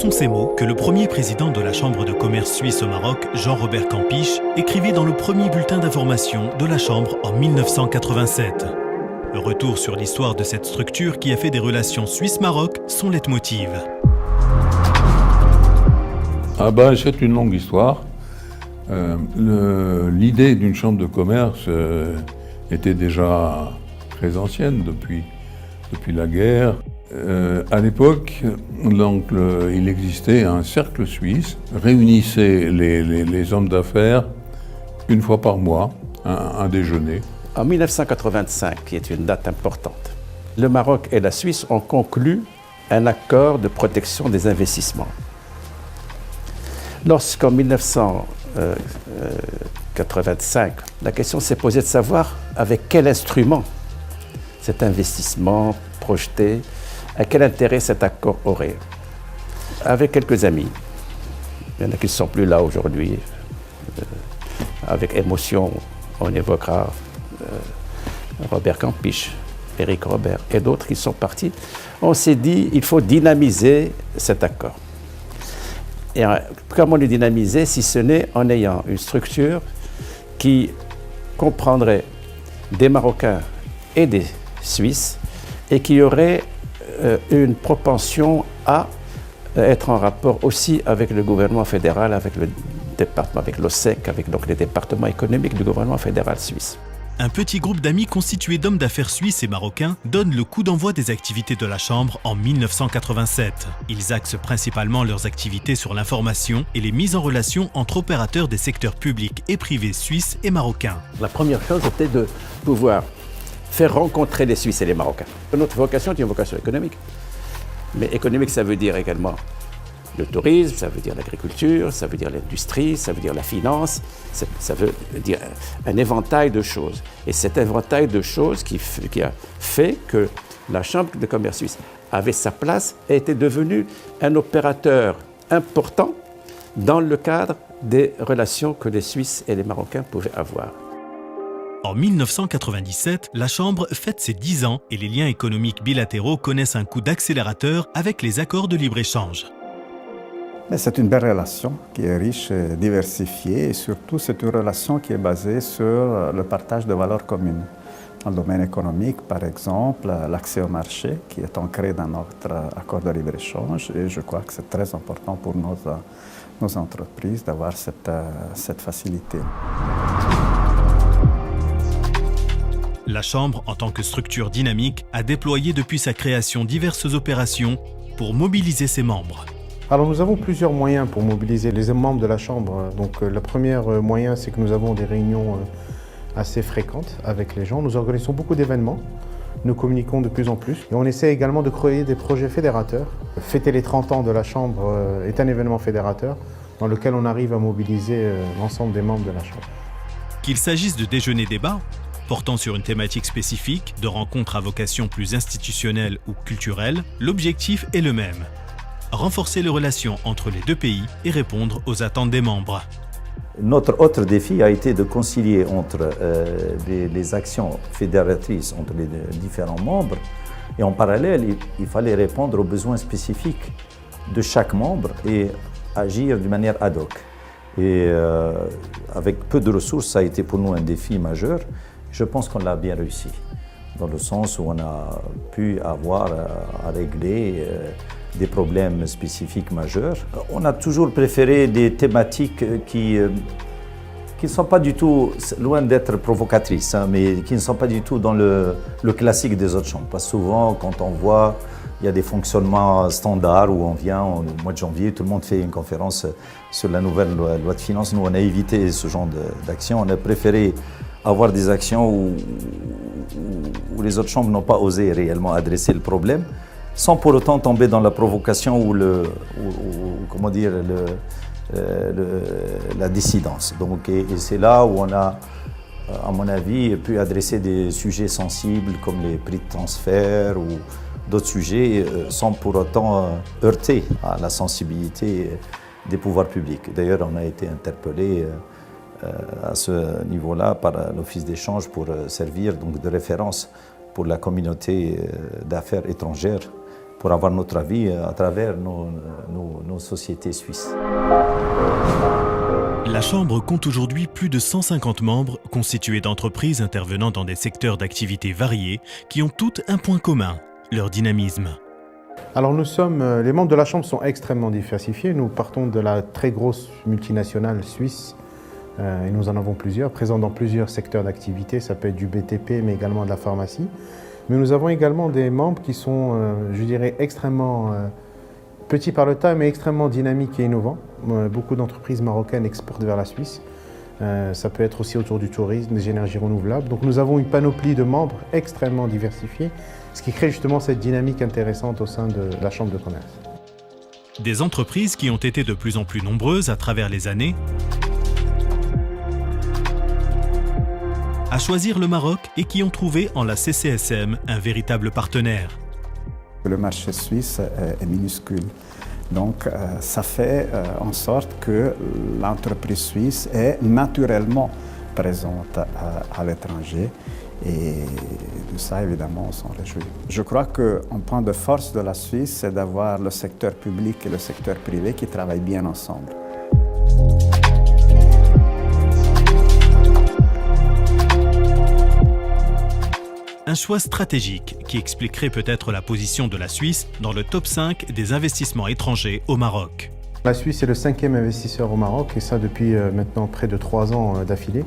sont ces mots que le premier président de la Chambre de commerce suisse au Maroc, Jean-Robert Campiche, écrivait dans le premier bulletin d'information de la Chambre en 1987. Le retour sur l'histoire de cette structure qui a fait des relations Suisse-Maroc son leitmotiv. C'est une longue histoire. L'idée d'une chambre de commerce était déjà très ancienne depuis la guerre. À l'époque, il existait un cercle suisse, réunissait les hommes d'affaires une fois par mois, un déjeuner. En 1985, qui est une date importante, le Maroc et la Suisse ont conclu un accord de protection des investissements. Lorsqu'en 1985, la question s'est posée de savoir avec quel instrument cet investissement projeté, à quel intérêt cet accord aurait. Avec quelques amis, il y en a qui ne sont plus là aujourd'hui, avec émotion, on évoquera Robert Campiche, Éric Robert et d'autres qui sont partis, on s'est dit il faut dynamiser cet accord. Et comment le dynamiser si ce n'est en ayant une structure qui comprendrait des Marocains et des Suisses et qui aurait une propension à être en rapport aussi avec le gouvernement fédéral, avec le département, avec l'OSEC, avec donc les départements économiques du gouvernement fédéral suisse. Un petit groupe d'amis constitué d'hommes d'affaires suisses et marocains donne le coup d'envoi des activités de la Chambre en 1987. Ils axent principalement leurs activités sur l'information et les mises en relation entre opérateurs des secteurs publics et privés suisses et marocains. La première chose était de pouvoir faire rencontrer les Suisses et les Marocains. Notre vocation est une vocation économique. Mais économique, ça veut dire également le tourisme, ça veut dire l'agriculture, ça veut dire l'industrie, ça veut dire la finance, ça veut dire un éventail de choses. Et cet éventail de choses qui a fait que la Chambre de commerce suisse avait sa place et était devenue un opérateur important dans le cadre des relations que les Suisses et les Marocains pouvaient avoir. En 1997, la Chambre fête ses 10 ans et les liens économiques bilatéraux connaissent un coup d'accélérateur avec les accords de libre-échange. C'est une belle relation qui est riche et diversifiée et surtout c'est une relation qui est basée sur le partage de valeurs communes. Dans le domaine économique, par exemple, l'accès au marché qui est ancré dans notre accord de libre-échange et je crois que c'est très important pour nos entreprises d'avoir cette facilité. La Chambre, en tant que structure dynamique, a déployé depuis sa création diverses opérations pour mobiliser ses membres. Alors nous avons plusieurs moyens pour mobiliser les membres de la Chambre. Donc le premier moyen, c'est que nous avons des réunions assez fréquentes avec les gens. Nous organisons beaucoup d'événements, nous communiquons de plus en plus. Et on essaie également de créer des projets fédérateurs. Fêter les 30 ans de la Chambre est un événement fédérateur dans lequel on arrive à mobiliser l'ensemble des membres de la Chambre. Qu'il s'agisse de déjeuners-débats, portant sur une thématique spécifique, de rencontres à vocation plus institutionnelle ou culturelle, l'objectif est le même. Renforcer les relations entre les deux pays et répondre aux attentes des membres. Notre autre défi a été de concilier entre les actions fédératrices entre les différents membres et en parallèle, il fallait répondre aux besoins spécifiques de chaque membre et agir d'une manière ad hoc. Et avec peu de ressources, ça a été pour nous un défi majeur. Je pense qu'on l'a bien réussi, dans le sens où on a pu avoir à régler des problèmes spécifiques majeurs. On a toujours préféré des thématiques qui ne sont pas du tout, loin d'être provocatrices, mais qui ne sont pas du tout dans le classique des autres chambres. Parce que souvent, quand on voit, il y a des fonctionnements standards où on vient au mois de janvier, tout le monde fait une conférence sur la nouvelle loi de finances. Nous, on a évité ce genre d'action. On a préféré avoir des actions où les autres chambres n'ont pas osé réellement adresser le problème, sans pour autant tomber dans la provocation ou la dissidence. Donc, et c'est là où on a, à mon avis, pu adresser des sujets sensibles comme les prix de transfert ou d'autres sujets sans pour autant heurter à la sensibilité des pouvoirs publics. D'ailleurs, on a été interpellé à ce niveau-là par l'Office d'échange pour servir donc de référence pour la communauté d'affaires étrangères pour avoir notre avis à travers nos sociétés suisses. La Chambre compte aujourd'hui plus de 150 membres constitués d'entreprises intervenant dans des secteurs d'activité variés qui ont toutes un point commun, leur dynamisme. Alors les membres de la Chambre sont extrêmement diversifiés. Nous partons de la très grosse multinationale suisse, et nous en avons plusieurs, présents dans plusieurs secteurs d'activité. Ça peut être du BTP, mais également de la pharmacie. Mais nous avons également des membres qui sont, je dirais, extrêmement petits par le taille, mais extrêmement dynamiques et innovants. Beaucoup d'entreprises marocaines exportent vers la Suisse. Ça peut être aussi autour du tourisme, des énergies renouvelables. Donc nous avons une panoplie de membres extrêmement diversifiés, ce qui crée justement cette dynamique intéressante au sein de la Chambre de commerce. Des entreprises qui ont été de plus en plus nombreuses à travers les années à choisir le Maroc et qui ont trouvé en la CCSM un véritable partenaire. Le marché suisse est minuscule. Donc ça fait en sorte que l'entreprise suisse est naturellement présente à l'étranger et de ça évidemment on s'en réjouit. Je crois qu'un point de force de la Suisse c'est d'avoir le secteur public et le secteur privé qui travaillent bien ensemble. Un choix stratégique qui expliquerait peut-être la position de la Suisse dans le top 5 des investissements étrangers au Maroc. La Suisse est le 5e investisseur au Maroc et ça depuis maintenant près de 3 ans d'affilée.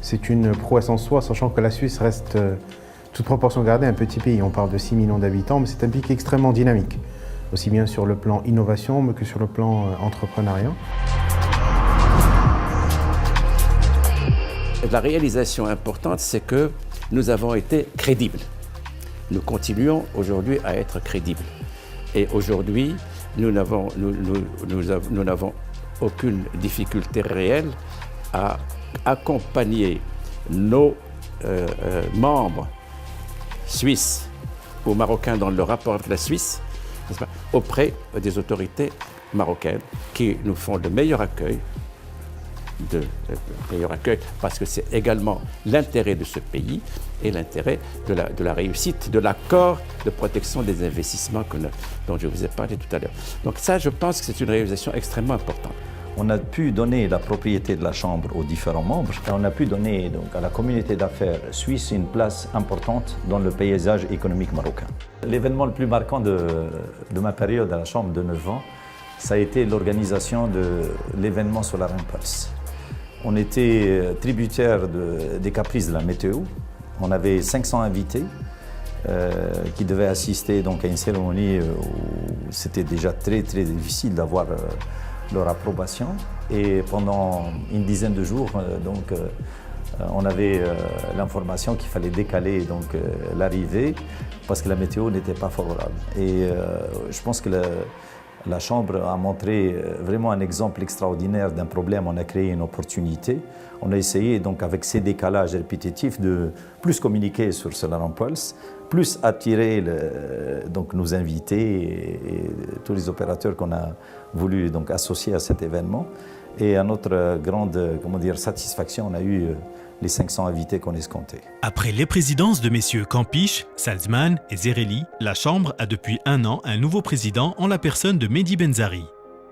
C'est une prouesse en soi, sachant que la Suisse reste, toute proportion gardée, un petit pays. On parle de 6 millions d'habitants, mais c'est un pays qui est extrêmement dynamique, aussi bien sur le plan innovation mais que sur le plan entrepreneuriat. La réalisation importante, c'est que nous avons été crédibles. Nous continuons aujourd'hui à être crédibles. Et aujourd'hui, nous n'avons aucune difficulté réelle à accompagner nos membres suisses ou marocains dans le rapport avec la Suisse, n'est-ce pas, auprès des autorités marocaines qui nous font le meilleur accueil, parce que c'est également l'intérêt de ce pays et l'intérêt de la réussite de l'accord de protection des investissements dont je vous ai parlé tout à l'heure. Donc ça, je pense que c'est une réalisation extrêmement importante. On a pu donner la propriété de la Chambre aux différents membres et on a pu donner donc, à la communauté d'affaires suisse une place importante dans le paysage économique marocain. L'événement le plus marquant de ma période à la Chambre de 9 ans, ça a été l'organisation de l'événement Solar Impulse. On était tributaire des caprices de la météo. On avait 500 invités qui devaient assister donc, à une cérémonie où c'était déjà très difficile d'avoir leur approbation. Et pendant une dizaine de jours, on avait l'information qu'il fallait décaler l'arrivée parce que la météo n'était pas favorable. Et je pense que la Chambre a montré vraiment un exemple extraordinaire d'un problème. On a créé une opportunité. On a essayé, donc, avec ces décalages répétitifs, de plus communiquer sur Solar Impulse, plus attirer nos invités et tous les opérateurs qu'on a voulu donc, associer à cet événement. Et à notre grande satisfaction, on a eu les 500 invités qu'on escomptait. Après les présidences de messieurs Campiche, Salzman et Zereli, la Chambre a depuis 1 an un nouveau président en la personne de Mehdi Benzari.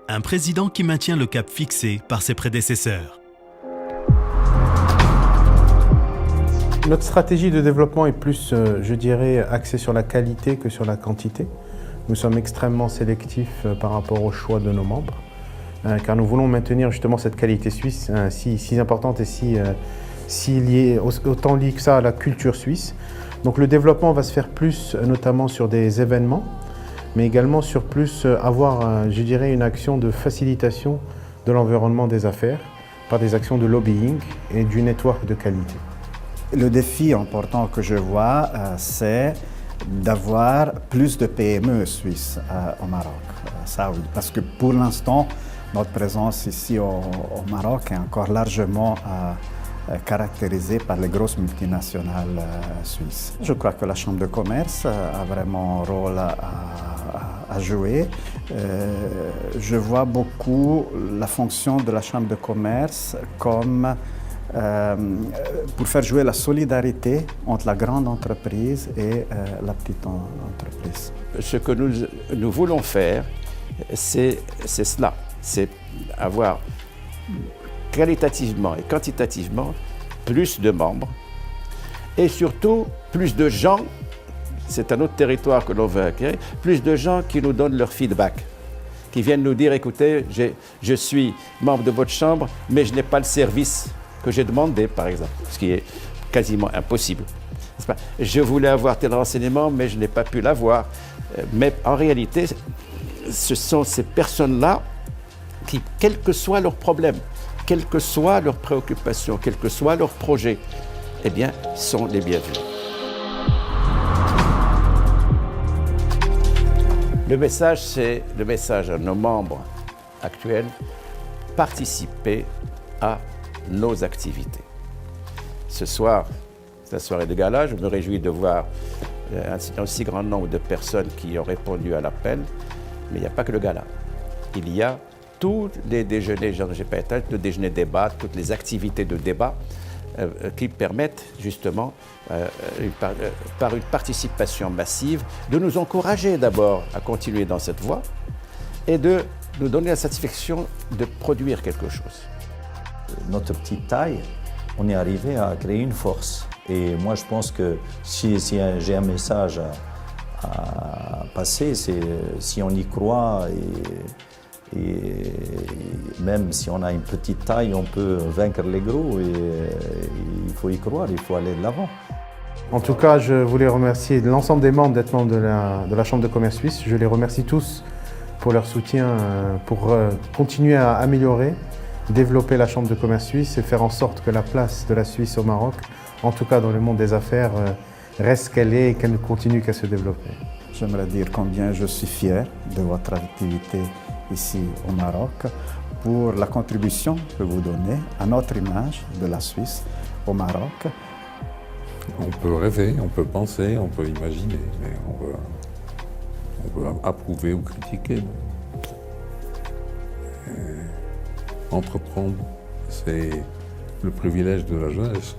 Un président qui maintient le cap fixé par ses prédécesseurs. Notre stratégie de développement est plus, je dirais, axée sur la qualité que sur la quantité. Nous sommes extrêmement sélectifs par rapport au choix de nos membres, car nous voulons maintenir justement cette qualité suisse si importante et si liée, autant liée que ça à la culture suisse. Donc le développement va se faire plus notamment sur des événements, mais également sur plus avoir, je dirais, une action de facilitation de l'environnement des affaires par des actions de lobbying et du network de qualité. Le défi important que je vois, c'est d'avoir plus de PME suisses au Maroc. Ça, oui, parce que pour l'instant, notre présence ici au Maroc est encore largement caractérisée par les grosses multinationales suisses. Je crois que la Chambre de commerce a vraiment un rôle à jouer. Je vois beaucoup la fonction de la Chambre de commerce comme pour faire jouer la solidarité entre la grande entreprise et la petite entreprise. Ce que nous voulons faire, c'est cela, c'est avoir qualitativement et quantitativement plus de membres et surtout plus de gens, c'est un autre territoire que l'on veut acquérir, plus de gens qui nous donnent leur feedback, qui viennent nous dire, écoutez, je suis membre de votre chambre, mais je n'ai pas le service que j'ai demandé, par exemple, ce qui est quasiment impossible. Je voulais avoir tel renseignement, mais je n'ai pas pu l'avoir. Mais en réalité, ce sont ces personnes-là qui, quel que soit leur problème, quelles que soient leurs préoccupations, quel que soit leur projet, eh bien, sont les bienvenus. Le message, c'est le message à nos membres actuels, participer à nos activités. Ce soir, c'est la soirée de gala, je me réjouis de voir un aussi grand nombre de personnes qui ont répondu à l'appel, mais il n'y a pas que le gala. Il y a tous les déjeuners, j'ai pas éteint, le déjeuner débat, toutes les activités de débat qui permettent justement, par une participation massive, de nous encourager d'abord à continuer dans cette voie et de nous donner la satisfaction de produire quelque chose. Notre petite taille, on est arrivé à créer une force. Et moi, je pense que si j'ai un message à passer, c'est si on y croit et même si on a une petite taille, on peut vaincre les gros et il faut y croire, il faut aller de l'avant. En tout cas, je voulais remercier l'ensemble des membres d'être membres de la Chambre de commerce suisse. Je les remercie tous pour leur soutien, pour continuer à améliorer, développer la Chambre de commerce suisse et faire en sorte que la place de la Suisse au Maroc, en tout cas dans le monde des affaires, reste qu'elle est et qu'elle continue qu'à se développer. J'aimerais dire combien je suis fier de votre activité ici au Maroc pour la contribution que vous donnez à notre image de la Suisse au Maroc. On peut rêver, on peut penser, on peut imaginer, mais on peut approuver ou critiquer. Entreprendre, c'est le privilège de la jeunesse.